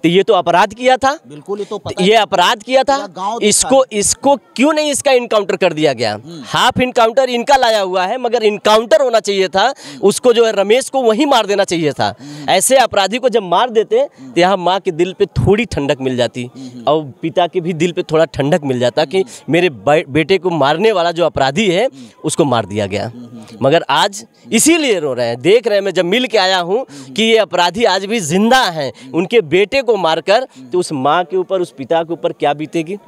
तो ये तो अपराध किया था, बिल्कुल ये तो पता ये अपराध किया था। इसको क्यों नहीं इसका इनकाउंटर कर दिया गया? हाफ इनकाउंटर इनका लाया हुआ है, मगर इनकाउंटर होना चाहिए था। उसको जो है रमेश को वहीं मार देना चाहिए था। ऐसे अपराधी को जब मार देते तो यहाँ माँ के दिल पे थोड़ी ठंडक मिल जाती और पिता के भी दिल पे थोड़ा ठंडक मिल जाता कि मेरे बेटे को मारने वाला जो अपराधी है उसको मार दिया गया। मगर आज इसीलिए रो रहे हैं। देख रहे हैं, मैं जब मिल के आया हूँ कि ये अपराधी आज भी जिंदा हैं, उनके बेटे को मारकर, तो उस माँ के ऊपर, उस पिता के ऊपर क्या बीतेगी।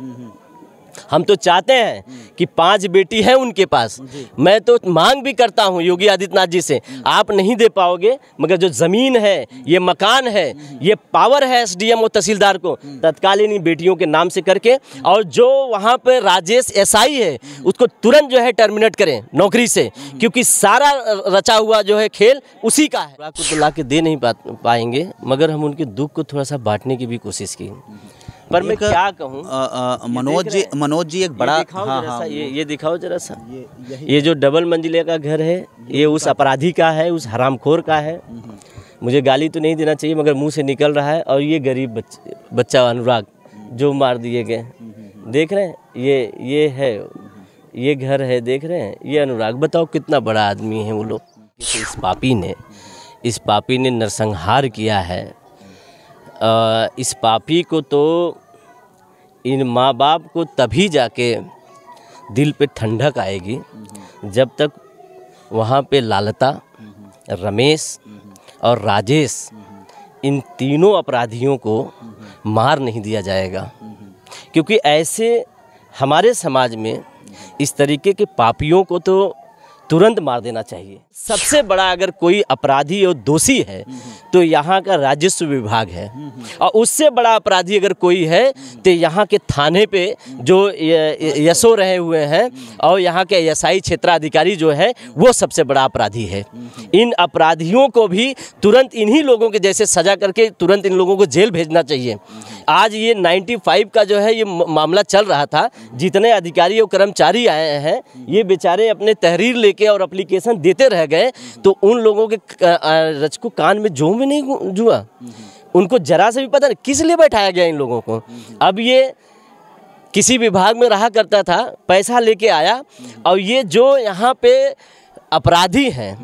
हम तो चाहते हैं कि 5 बेटी है उनके पास। मैं तो मांग भी करता हूं योगी आदित्यनाथ जी से, आप नहीं दे पाओगे, मगर जो ज़मीन है, ये मकान है, ये पावर है एसडीएम और तहसीलदार को तत्कालीन इन बेटियों के नाम से करके, और जो वहां पे राजेश एसआई है उसको तुरंत जो है टर्मिनेट करें नौकरी से, क्योंकि सारा रचा हुआ जो है खेल उसी का है। को तो ला के दे नहीं पाएंगे, मगर हम उनके दुख को थोड़ा सा बांटने की भी कोशिश की। पर मैं क्या कहूँ, मनोज जी एक बड़ा, हाँ, ये दिखाओ जरा सा, ये जो डबल मंजिले का घर है, ये उस अपराधी का है, उस हरामखोर का है। मुझे गाली तो नहीं देना चाहिए, मगर मुंह से निकल रहा है। और ये गरीब बच्चा अनुराग जो मार दिए गए, देख रहे हैं, ये है, ये घर है, देख रहे हैं, ये अनुराग। बताओ कितना बड़ा आदमी है वो लोग। इस पापी ने नरसंहार किया है। इस पापी को तो इन माँ बाप को तभी जाके दिल पे ठंडक आएगी जब तक वहाँ पे लालता, रमेश और राजेश, इन तीनों अपराधियों को मार नहीं दिया जाएगा। क्योंकि ऐसे हमारे समाज में इस तरीके के पापियों को तो तुरंत मार देना चाहिए। सबसे बड़ा अगर कोई अपराधी और दोषी है तो यहाँ का राजस्व विभाग है, और उससे बड़ा अपराधी अगर कोई है तो यहाँ के थाने पे जो यशो रहे हुए हैं और यहाँ के एसआई क्षेत्राधिकारी जो है वो सबसे बड़ा अपराधी है। इन अपराधियों को भी तुरंत इन्हीं लोगों के जैसे सजा करके तुरंत इन लोगों को जेल भेजना चाहिए। आज ये 95 का जो है ये मामला चल रहा था, जितने अधिकारी और कर्मचारी आए हैं ये बेचारे अपने तहरीर लेके और एप्लीकेशन देते रह गए, तो उन लोगों के रच को कान में जो भी नहीं जुआ, उनको जरा से भी पता नहीं किस लिए बैठाया गया इन लोगों को। अब ये किसी विभाग में रहा करता था, पैसा लेके आया, और ये जो यहाँ पे अपराधी हैं,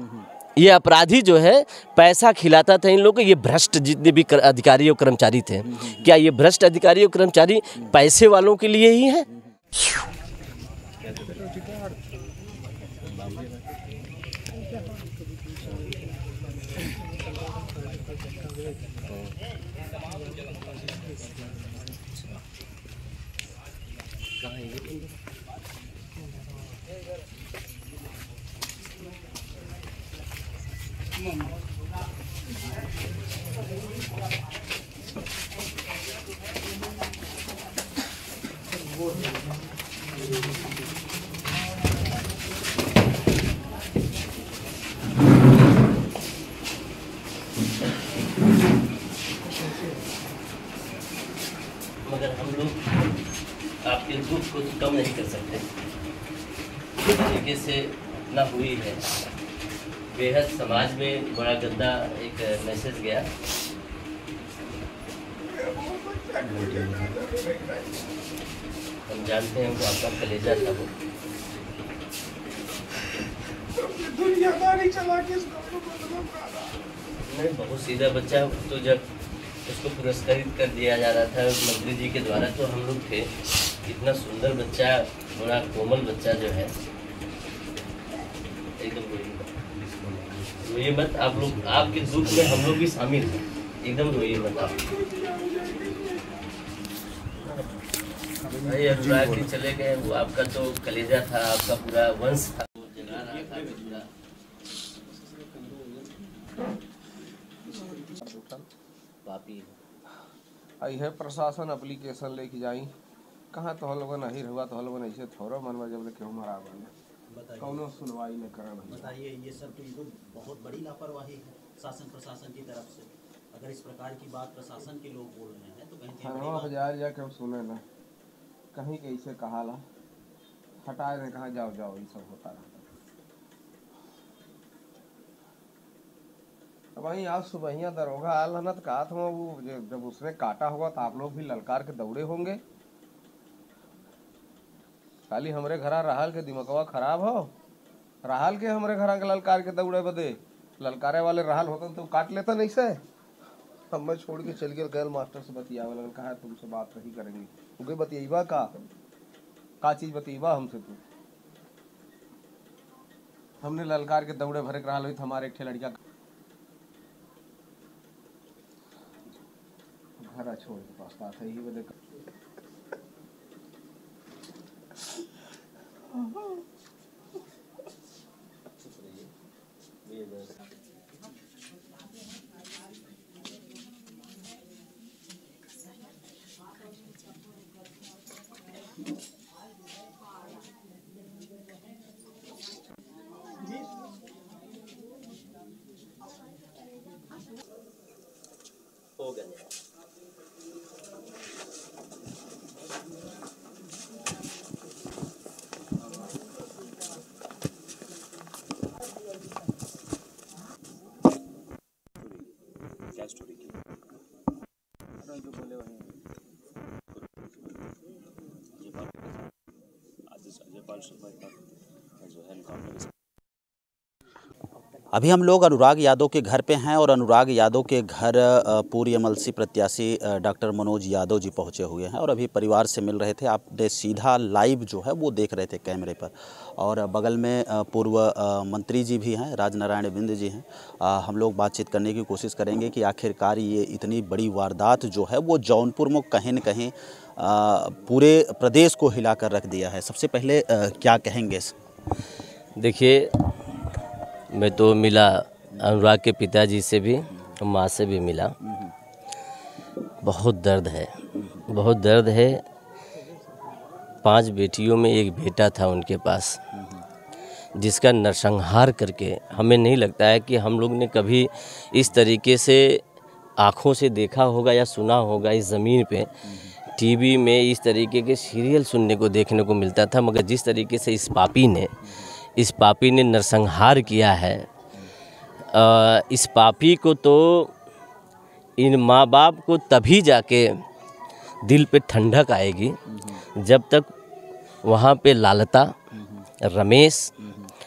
ये अपराधी जो है पैसा खिलाता था इन लोगों को। ये भ्रष्ट जितने भी अधिकारी और कर्मचारी थे, क्या ये भ्रष्ट अधिकारी और कर्मचारी पैसे वालों के लिए ही हैं? मगर हम लोग आपके दुख को कम नहीं कर सकते। इस तरीके से ना हुई है, बेहद समाज में बड़ा गंदा एक मैसेज गया। हम जानते हैं वो आपका कलेजा था, वो नहीं बहुत सीधा बच्चा। तो जब उसको पुरस्कृत कर दिया जा रहा था मंत्री जी के द्वारा, तो हम लोग थे, इतना सुंदर बच्चा, बड़ा कोमल बच्चा जो है, एकदम रोइए मत आप लोग, आपके दुख में हम लोग भी शामिल हैं, एकदम रोइए मत आप। भाई अनुराग जी चले गए, वो आपका तो कलेजा था, आपका पूरा वंश था, वो जगा रहा था पूरा। पापी आई है प्रशासन एप्लीकेशन लेके जाई, कहाँ तो लोगों नहीं हुआ, तो लोगों ऐसे थोड़ा मनवा जब लेके हमारा कौनो सुनवाई न करा। बताइए, ये सब तो बहुत बड़ी लापरवाही है शासन प्रशासन की तरफ से। अगर इस प्रकार की बात प्रशासन के लोग बोल रहे हैं तो कहीं बाजार जाके हम सुने ना, कहीं कैसे कहा ला हटाए नहीं, कहाँ जाओ जाओ, ये सब होता रहा। वहीं आज सुबह दरोगा आयल है ना, तो कहा था वो जब उसने काटा होगा तो आप लोग भी ललकार के दौड़े होंगे। खाली हमरे घरा रहल के दिमकवा खराब हो, रहल के हमरे घरा के ललकार के दौड़े बदे, ललकारे वाले रहल होता तो काट लेता नहीं से। हम मैं छोड़ के चल गया मास्टर से बतियावे लगल, कहा तुमसे बात नहीं करेंगे। उगे बतियाबा का चीज बतियाबा हमसे तू। हमने ललकार के दौड़े भरे रहल हुई, हमारे एक लड़का घर छोड़ के पास था ही बदे। हो गया। क्या स्टोरी की? जो बोले वही अजयपाल शर्मा का जो है एनकाउंटर। अभी हम लोग अनुराग यादव के घर पे हैं और अनुराग यादव के घर पूर्व एमएलसी प्रत्याशी डॉक्टर मनोज यादव जी पहुंचे हुए हैं और अभी परिवार से मिल रहे थे। आपने सीधा लाइव जो है वो देख रहे थे कैमरे पर। और बगल में पूर्व मंत्री जी भी हैं, राजनारायण बिंद जी हैं। हम लोग बातचीत करने की कोशिश करेंगे कि आखिरकार ये इतनी बड़ी वारदात जो है वो जौनपुर में कहीं न कहीं पूरे प्रदेश को हिला कर रख दिया है। सबसे पहले क्या कहेंगे? देखिए, मैं तो मिला अनुराग के पिताजी से भी, माँ से भी मिला। बहुत दर्द है, बहुत दर्द है। 5 बेटियों में एक बेटा था उनके पास, जिसका नरसंहार करके हमें नहीं लगता है कि हम लोग ने कभी इस तरीके से आँखों से देखा होगा या सुना होगा। इस ज़मीन पे टीवी में इस तरीके के सीरियल सुनने को देखने को मिलता था, मगर जिस तरीके से इस पापी ने नरसंहार किया है, इस पापी को तो इन माँ बाप को तभी जाके दिल पे ठंडक आएगी जब तक वहाँ पे लालता, रमेश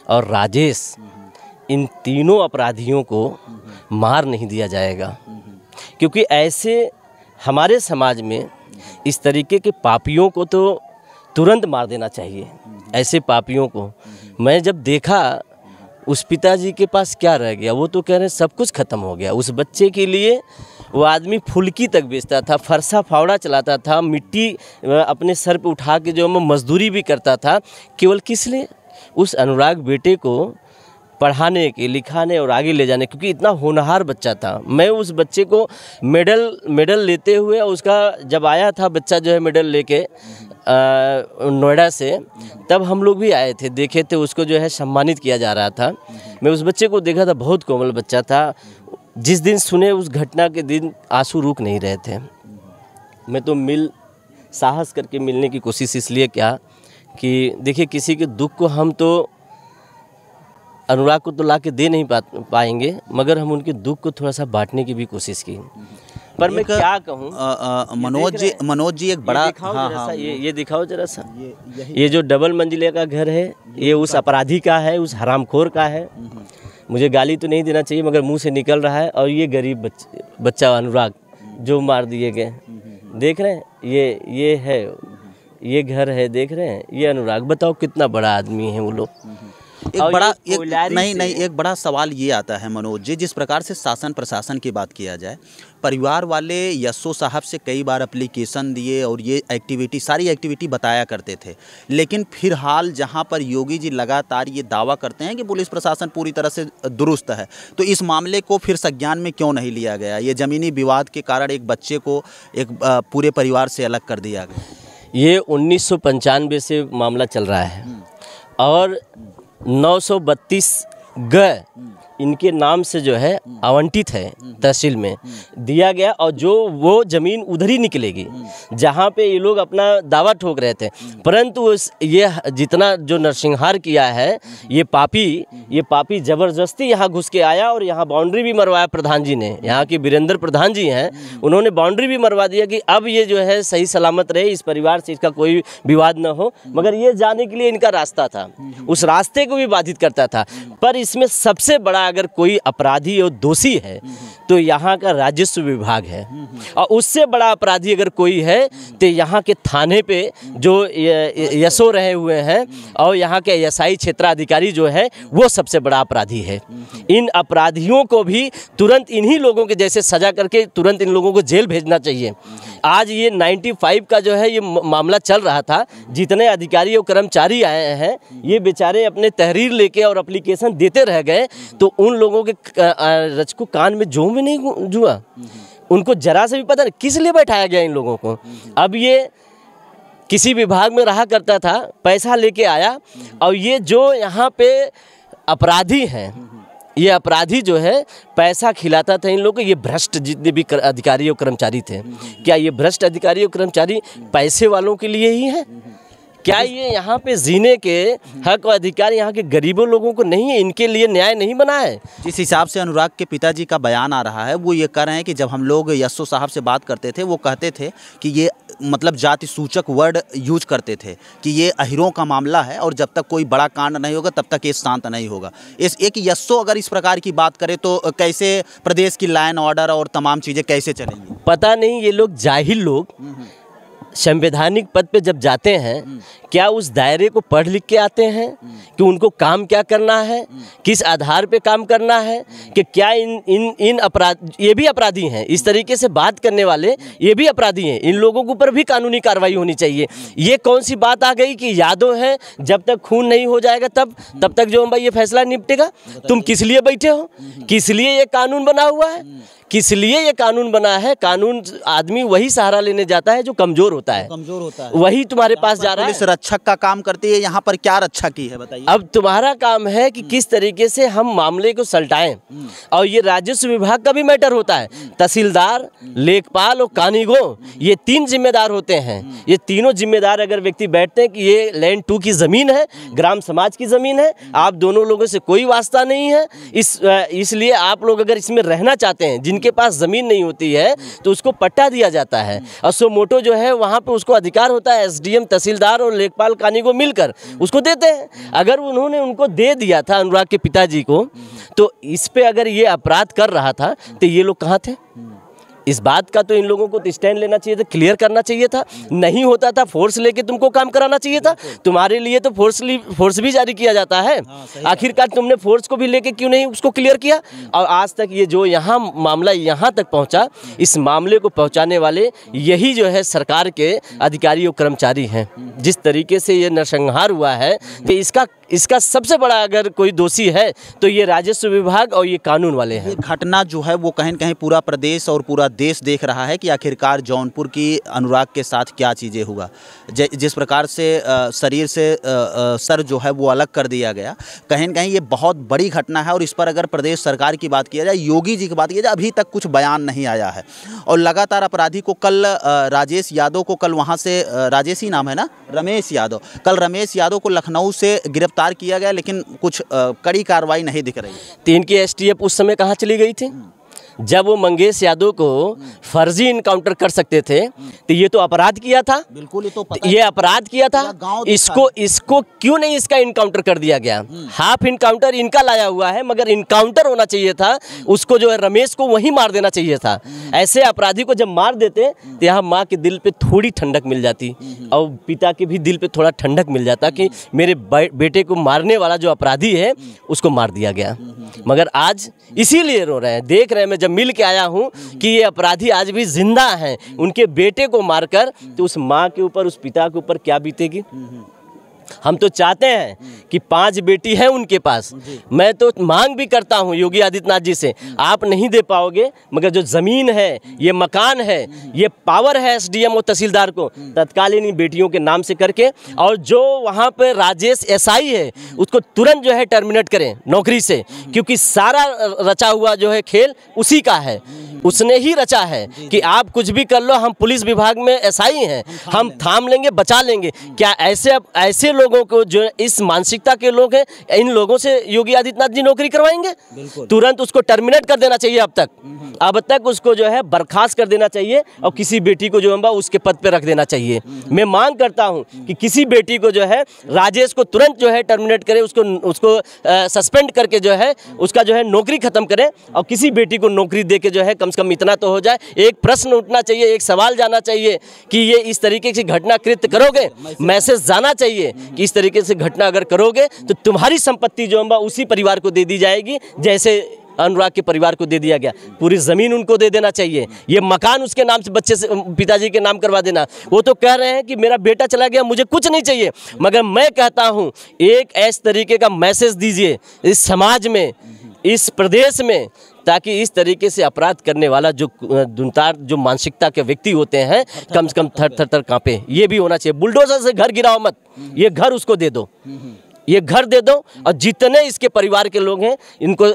और राजेश, इन तीनों अपराधियों को मार नहीं दिया जाएगा। क्योंकि ऐसे हमारे समाज में इस तरीके के पापियों को तो तुरंत मार देना चाहिए। ऐसे पापियों को मैं जब देखा, उस पिताजी के पास क्या रह गया? वो तो कह रहे हैं सब कुछ ख़त्म हो गया। उस बच्चे के लिए वो आदमी फुल्की तक बेचता था, फरसा फावड़ा चलाता था, मिट्टी अपने सर पे उठा के जो मजदूरी भी करता था। केवल किस लिए? उस अनुराग बेटे को पढ़ाने के, लिखाने और आगे ले जाने, क्योंकि इतना होनहार बच्चा था। मैं उस बच्चे को मेडल लेते हुए, उसका जब आया था बच्चा जो है मेडल लेके नोएडा से, तब हम लोग भी आए थे, देखे थे उसको जो है सम्मानित किया जा रहा था। मैं उस बच्चे को देखा था, बहुत कोमल बच्चा था। जिस दिन सुने उस घटना के दिन आंसू रुक नहीं रहे थे। मैं तो साहस करके मिलने की कोशिश इसलिए किया कि देखिए, किसी के दुख को हम तो अनुराग को तो ला के दे नहीं पाएंगे, मगर हम उनके दुख को थोड़ा सा बांटने की भी कोशिश की। पर मैं क्या कहूँ, मनोज जी एक बड़ा, ये दिखाओ जरा सा। ये जो डबल मंजिले का घर है, ये उस अपराधी का है, उस हरामखोर का है। मुझे गाली तो नहीं देना चाहिए, मगर मुंह से निकल रहा है। और ये गरीब बच्चा अनुराग जो मार दिए गए, देख रहे हैं, ये है, ये घर है, देख रहे हैं, ये अनुराग। बताओ कितना बड़ा आदमी है वो लोग। एक बड़ा सवाल ये आता है मनोज जी, जिस प्रकार से शासन प्रशासन की बात किया जाए, परिवार वाले यशो साहब से कई बार एप्लीकेशन दिए और ये सारी एक्टिविटी बताया करते थे, लेकिन फिलहाल जहां पर योगी जी लगातार ये दावा करते हैं कि पुलिस प्रशासन पूरी तरह से दुरुस्त है, तो इस मामले को फिर संज्ञान में क्यों नहीं लिया गया? ये ज़मीनी विवाद के कारण एक बच्चे को एक पूरे परिवार से अलग कर दिया गया। ये 1995 से मामला चल रहा है और 932 ग इनके नाम से जो है आवंटित है तहसील में दिया गया, और जो वो ज़मीन उधर ही निकलेगी जहाँ पे ये लोग अपना दावा ठोक रहे थे। परंतु ये जितना जो नरसंहार किया है ये पापी ज़बरदस्ती यहाँ घुस के आया और यहाँ बाउंड्री भी मरवाया प्रधान जी ने। यहाँ के वीरेंद्र प्रधान जी हैं, उन्होंने बाउंड्री भी मरवा दिया कि अब ये जो है सही सलामत रहे, इस परिवार से इसका कोई विवाद न हो। मगर ये जाने के लिए इनका रास्ता था, उस रास्ते को भी बाधित करता था। पर इसमें सबसे बड़ा अगर कोई अपराधी और दोषी है तो यहाँ का राजस्व विभाग है, और उससे बड़ा अपराधी अगर कोई है तो यहाँ के थाने पे जो यशो रहे हुए हैं और यहाँ के एएसआई क्षेत्राधिकारी जो है वो सबसे बड़ा अपराधी है। इन अपराधियों को भी तुरंत इन्हीं लोगों के जैसे सजा करके तुरंत इन लोगों को जेल भेजना चाहिए। आज ये 95 का जो है ये मामला चल रहा था, जितने अधिकारी और कर्मचारी आए हैं ये बेचारे अपने तहरीर लेके और एप्लीकेशन देते रह गए, तो उन लोगों के रचको कान में जो भी नहीं जुआ, उनको जरा से भी पता नहीं किस लिए बैठाया गया इन लोगों को। अब ये किसी विभाग में रहा करता था, पैसा लेके आया, और ये जो यहाँ पे अपराधी हैं, ये अपराधी जो है पैसा खिलाता था इन लोगों को। ये भ्रष्ट जितने भी अधिकारी और कर्मचारी थे, क्या ये भ्रष्ट अधिकारी और कर्मचारी पैसे वालों के लिए ही हैं? क्या ये यहाँ पे जीने के हक और अधिकार यहाँ के गरीबों लोगों को नहीं है? इनके लिए न्याय नहीं बना है? जिस हिसाब से अनुराग के पिताजी का बयान आ रहा है वो ये कह रहे हैं कि जब हम लोग यशो साहब से बात करते थे वो कहते थे कि ये मतलब जाति सूचक वर्ड यूज करते थे कि ये अहिरों का मामला है और जब तक कोई बड़ा कांड नहीं होगा तब तक ये शांत नहीं होगा। इस एक यशो अगर इस प्रकार की बात करे तो कैसे प्रदेश की लाइन ऑर्डर और तमाम चीज़ें कैसे चलेंगी? पता नहीं, ये लोग जाहिल लोग संवैधानिक पद पे जब जाते हैं क्या उस दायरे को पढ़ लिख के आते हैं कि उनको काम क्या करना है, किस आधार पे काम करना है, कि क्या इन अपराध, ये भी अपराधी हैं, इस तरीके से बात करने वाले ये भी अपराधी हैं, इन लोगों के ऊपर भी कानूनी कार्रवाई होनी चाहिए। ये कौन सी बात आ गई कि यादव है, जब तक खून नहीं हो जाएगा तब तक जो भाई ये फैसला निपटेगा। तुम किस लिए बैठे हो? किस लिए ये कानून बना हुआ है? किस लिए ये कानून बना है? कानून आदमी वही सहारा लेने जाता है जो कमजोर होता है, वही तुम्हारे पास जा रहा है। पुलिस रक्षक का काम करती है, यहाँ पर क्या रक्षा की है बताइए? अब तुम्हारा काम है कि किस तरीके से हम मामले को सलटाएं, और ये राजस्व विभाग का भी मैटर होता है। तहसीलदार, लेखपाल और कानूगो, ये 3 जिम्मेदार होते हैं। ये तीनों जिम्मेदार अगर व्यक्ति बैठते हैं कि ये लैंड 2 की ज़मीन है, ग्राम समाज की ज़मीन है, आप दोनों लोगों से कोई वास्ता नहीं है, इसलिए आप लोग अगर इसमें रहना चाहते हैं, जिनके पास ज़मीन नहीं होती है तो उसको पट्टा दिया जाता है, और सो मोटो जो है वहाँ पे उसको अधिकार होता है। एसडीएम, तहसीलदार और लेखपाल कानूगो मिलकर उसको देते हैं। अगर उन्होंने उनको दे दिया था अनुराग के पिताजी को, तो इस पे अगर ये अपराध कर रहा था तो ये लोग कहाँ थे? इस बात का तो इन लोगों को स्टैंड लेना चाहिए था, क्लियर करना चाहिए था। नहीं होता था फोर्स लेके तुमको काम कराना चाहिए था। तुम्हारे लिए तो फोर्स भी जारी किया जाता है, आखिरकार तुमने फोर्स को भी लेके क्यों नहीं उसको क्लियर किया? और आज तक ये जो यहाँ मामला यहाँ तक पहुँचा, इस मामले को पहुँचाने वाले यही जो है सरकार के अधिकारी और कर्मचारी हैं। जिस तरीके से ये नरसंहार हुआ है तो इसका सबसे बड़ा अगर कोई दोषी है तो ये राजस्व विभाग और ये कानून वाले हैं। ये घटना जो है वो कहीं न कहीं पूरा प्रदेश और पूरा देश देख रहा है कि आखिरकार जौनपुर की अनुराग के साथ क्या चीज़ें हुआ। जिस प्रकार से शरीर से सर जो है वो अलग कर दिया गया, कहीं न कहीं ये बहुत बड़ी घटना है। और इस पर अगर प्रदेश सरकार की बात किया जाए, योगी जी की बात किया जाए, अभी तक कुछ बयान नहीं आया है। और लगातार अपराधी को कल राजेश यादव को कल वहाँ से, राजेश ही नाम है ना, रमेश यादव, कल रमेश यादव को लखनऊ से गिरफ्तार किया गया, लेकिन कुछ कड़ी कार्रवाई नहीं दिख रही। 3 की एसटीएफ उस समय कहाँ चली गई थी? जब वो मंगेश यादव को फर्जी इनकाउंटर कर सकते थे तो ये तो अपराध किया था। बिल्कुल, ये तो पता ये अपराध किया था। इसको क्यों नहीं इसका इनकाउंटर कर दिया गया? हाफ इनकाउंटर इनका लाया हुआ है, मगर इनकाउंटर होना चाहिए था। उसको जो है रमेश को वहीं मार देना चाहिए था। ऐसे अपराधी को जब मार देते तो यहाँ माँ के दिल पे थोड़ी ठंडक मिल जाती और पिता के भी दिल पे थोड़ा ठंडक मिल जाता कि मेरे बेटे को मारने वाला जो अपराधी है उसको मार दिया गया। मगर आज इसीलिए रो रहे हैं। देख रहे हैं, मैं जब मिल के आया हूँ कि ये अपराधी आज भी जिंदा हैं, उनके बेटे को मारकर, तो उस माँ के ऊपर, उस पिता के ऊपर क्या बीतेगी? हम तो चाहते हैं कि 5 बेटी है उनके पास। मैं तो मांग भी करता हूं योगी आदित्यनाथ जी से, आप नहीं दे पाओगे मगर जो ज़मीन है, ये मकान है, ये पावर है एसडीएम और तहसीलदार को तत्कालीन बेटियों के नाम से करके, और जो वहाँ पर राजेश एसआई है उसको तुरंत जो है टर्मिनेट करें नौकरी से, क्योंकि सारा रचा हुआ जो है खेल उसी का है, उसने ही रचा है कि आप कुछ भी कर लो, हम पुलिस विभाग में एसआई हैं, हम थाम लेंगे, बचा लेंगे। क्या ऐसे लोगों को जो इस मानसिकता के लोग हैं, इन लोगों से योगी आदित्यनाथ जी नौकरी करवाएंगे? तुरंत उसको टर्मिनेट कर देना चाहिए। अब तक उसको जो है बर्खास्त कर देना चाहिए और किसी बेटी को जो है उसके पद पे रख देना चाहिए। मैं मांग करता हूं कि किसी बेटी को जो है राजेश को तुरंत जो है टर्मिनेट करें, उसको सस्पेंड करके जो है उसका जो है नौकरी खत्म करें, और किसी बेटी को नौकरी दे के जो है कम से कम इतना तो हो जाए। एक प्रश्न उठना चाहिए, एक सवाल जाना चाहिए कि ये इस तरीके से घटना कृत्य करोगे, मैसेज जाना चाहिए कि इस तरीके से घटना अगर करोगे तो तुम्हारी संपत्ति जो है उसी परिवार को दे दी जाएगी जैसे अनुराग के परिवार को दे दिया गया। पूरी ज़मीन उनको दे देना चाहिए, ये मकान उसके नाम से बच्चे से पिताजी के नाम करवा देना। वो तो कह रहे हैं कि मेरा बेटा चला गया, मुझे कुछ नहीं चाहिए, मगर मैं कहता हूँ एक ऐसे तरीके का मैसेज दीजिए इस समाज में, इस प्रदेश में, ताकि इस तरीके से अपराध करने वाला जो दुनतार जो मानसिकता के व्यक्ति होते हैं कम से कम थर कांपे। ये भी होना चाहिए। बुलडोजर से घर गिराओ मत, ये घर उसको दे दो, ये घर दे दो, और जितने इसके परिवार के लोग हैं इनको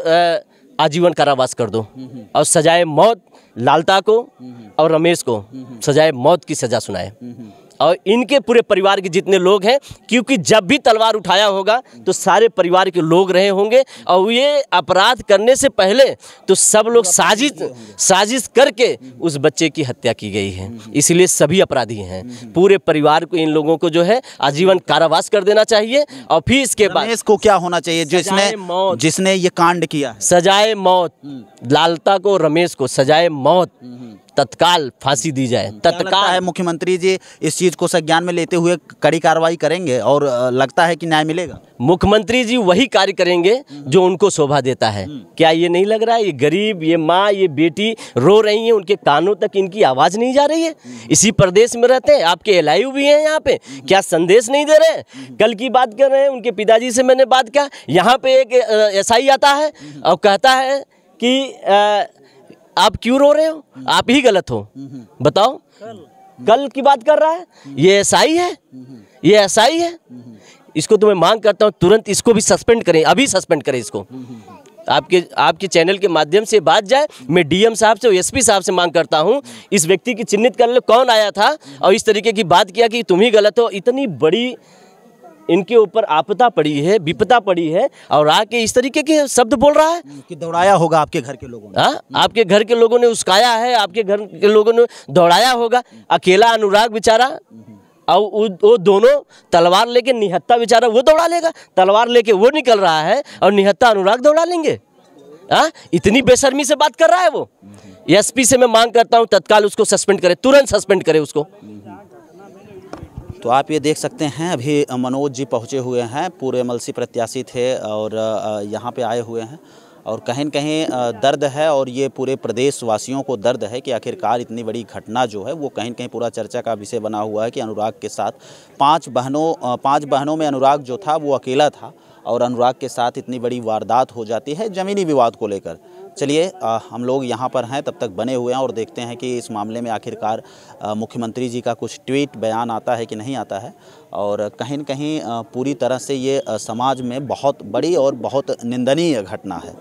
आजीवन कारावास कर दो, और सजाए मौत लालता को और रमेश को सजाए मौत की सज़ा सुनाए, और इनके पूरे परिवार के जितने लोग हैं, क्योंकि जब भी तलवार उठाया होगा तो सारे परिवार के लोग रहे होंगे, और ये अपराध करने से पहले तो सब लोग साजिश करके उस बच्चे की हत्या की गई है। इसलिए सभी अपराधी हैं। पूरे परिवार को, इन लोगों को जो है आजीवन कारावास कर देना चाहिए, और फिर इसके बाद रमेश को क्या होना चाहिए जिसने ये कांड किया? सजाए मौत, लालता को, रमेश को सजाए मौत, तत्काल फांसी दी जाए। तत्काल है मुख्यमंत्री जी इस चीज को संज्ञान में लेते हुए कड़ी कार्रवाई करेंगे और लगता है कि न्याय मिलेगा? मुख्यमंत्री जी वही कार्य करेंगे जो उनको शोभा देता है। क्या ये नहीं लग रहा है, ये गरीब, ये माँ, ये बेटी रो रही हैं, उनके कानों तक इनकी आवाज़ नहीं जा रही है? इसी प्रदेश में रहते हैं, आपके एलआईयू भी हैं यहाँ पे, क्या संदेश नहीं दे रहे हैं? कल की बात कर रहे हैं, उनके पिताजी से मैंने बात किया, यहाँ पे एक एसआई आता है और कहता है कि आप क्यों रो रहे हो, आप ही गलत हो। बताओ, कल की बात कर रहा है, ये एसआई है, ये एसआई है। इसको तो मैं मांग करता हूँ तुरंत इसको भी सस्पेंड करें, अभी सस्पेंड करें इसको। आपके चैनल के माध्यम से बात जाए, मैं डीएम साहब से, एसपी साहब से मांग करता हूँ इस व्यक्ति की चिन्हित कर लो, कौन आया था और इस तरीके की बात किया कि तुम ही गलत हो। इतनी बड़ी इनके ऊपर आपदा पड़ी है, विपदा पड़ी है, और आके इस तरीके के शब्द बोल रहा है कि दौड़ाया होगा आपके घर के लोगों ने। हाँ, आपके घर के लोगों ने उस्काया है, आपके घर के लोगों ने दौड़ाया होगा। अकेला अनुराग बेचारा, और वो दोनों तलवार लेके, निहत्ता बेचारा वो दौड़ा लेगा, तलवार लेके वो निकल रहा है और निहत्ता अनुराग दौड़ा लेंगे। हाँ, इतनी बेशर्मी से बात कर रहा है वो। एसपी से मैं मांग करता हूँ तत्काल उसको सस्पेंड करे, तुरंत सस्पेंड करे उसको। तो आप ये देख सकते हैं अभी मनोज जी पहुँचे हुए हैं, पूरे एमएलसी प्रत्याशी थे और यहाँ पे आए हुए हैं, और कहीं न कहीं दर्द है, और ये पूरे प्रदेश वासियों को दर्द है कि आखिरकार इतनी बड़ी घटना जो है वो कहीं न कहीं पूरा चर्चा का विषय बना हुआ है कि अनुराग के साथ 5 बहनों में अनुराग जो था वो अकेला था, और अनुराग के साथ इतनी बड़ी वारदात हो जाती है ज़मीनी विवाद को लेकर। चलिए हम लोग यहाँ पर हैं, तब तक बने हुए हैं और देखते हैं कि इस मामले में आखिरकार मुख्यमंत्री जी का कुछ ट्वीट बयान आता है कि नहीं आता है। और कहीं न कहीं पूरी तरह से ये समाज में बहुत बड़ी और बहुत निंदनीय घटना है।